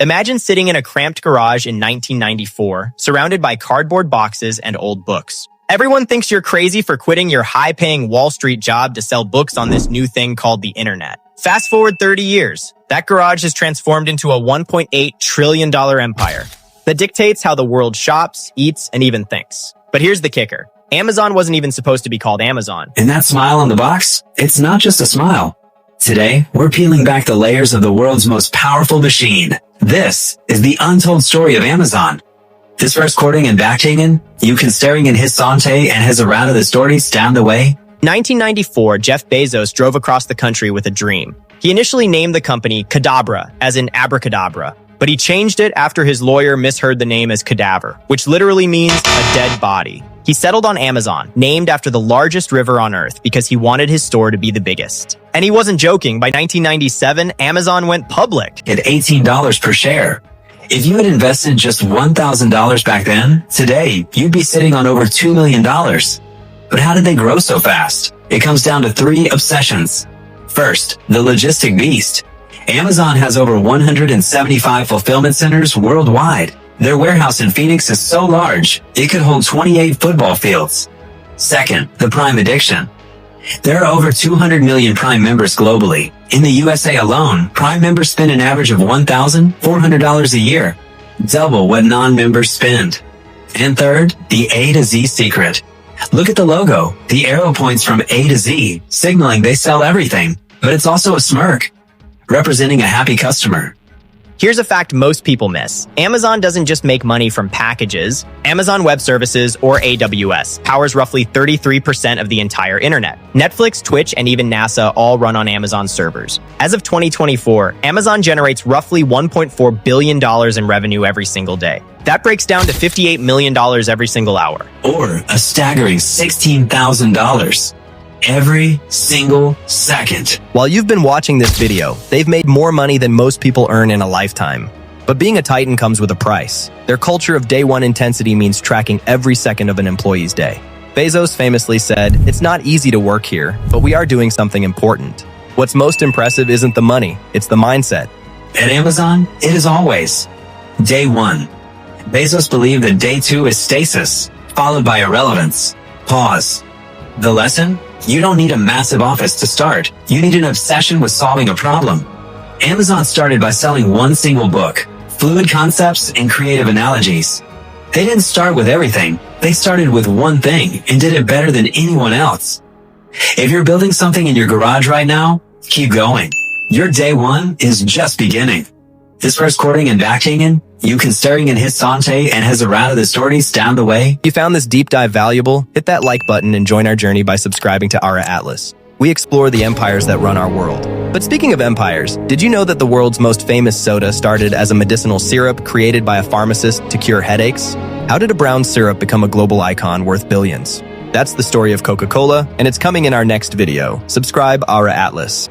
Imagine sitting in a cramped garage in 1994, surrounded by cardboard boxes and old books. Everyone thinks you're crazy for quitting your high-paying Wall Street job to sell books on this new thing called the internet. Fast forward 30 years, that garage has transformed into a $1.8 trillion empire that dictates how the world shops, eats, and even thinks. But here's the kicker. Amazon wasn't even supposed to be called Amazon. And that smile on the box? It's not just a smile. Today, we're peeling back the layers of the world's most powerful machine. This is the untold story of Amazon. This first recording and backtaken, you can staring in his Sante and his errata the stories down the way. 1994, Jeff Bezos drove across the country with a dream. He initially named the company Cadabra, as in abracadabra, but he changed it after his lawyer misheard the name as cadaver, which literally means a dead body. He settled on Amazon, named after the largest river on Earth because he wanted his store to be the biggest. And he wasn't joking. By 1997, Amazon went public at $18 per share. If you had invested just $1,000 back then, today, you'd be sitting on over $2 million. But how did they grow so fast? It comes down to 3 obsessions. First, the logistic beast. Amazon has over 175 fulfillment centers worldwide. Their warehouse in Phoenix is so large, it could hold 28 football fields. Second, the Prime addiction. There are over 200 million Prime members globally. In the USA alone, Prime members spend an average of $1,400 a year, double what non-members spend. And third, the A to Z secret. Look at the logo. The arrow points from A to Z, signaling they sell everything. But it's also a smirk, representing a happy customer. Here's a fact most people miss. Amazon doesn't just make money from packages. Amazon Web Services, or AWS, powers roughly 33% of the entire internet. Netflix, Twitch, and even NASA all run on Amazon servers. As of 2024, Amazon generates roughly $1.4 billion in revenue every single day. That breaks down to $58 million every single hour. Or a staggering $16,000. Every single second. While you've been watching this video, they've made more money than most people earn in a lifetime. But being a titan comes with a price. Their culture of day one intensity means tracking every second of an employee's day. Bezos famously said, "It's not easy to work here, but we are doing something important." What's most impressive isn't the money, it's the mindset. At Amazon, it is always day one. Bezos believed that day 2 is stasis, followed by irrelevance. Pause. The lesson? You don't need a massive office to start. You need an obsession with solving a problem. Amazon started by selling one single book, Fluid Concepts and Creative Analogies. They didn't start with everything. They started with one thing and did it better than anyone else. If you're building something in your garage right now, keep going. Your day one is just beginning. This first recording and backtaken, you can staring in his Sante and his errata the stories down the way. If you found this deep dive valuable, hit that like button and join our journey by subscribing to Ara Atlas. We explore the empires that run our world. But speaking of empires, did you know that the world's most famous soda started as a medicinal syrup created by a pharmacist to cure headaches? How did a brown syrup become a global icon worth billions? That's the story of Coca-Cola, and it's coming in our next video. Subscribe Ara Atlas.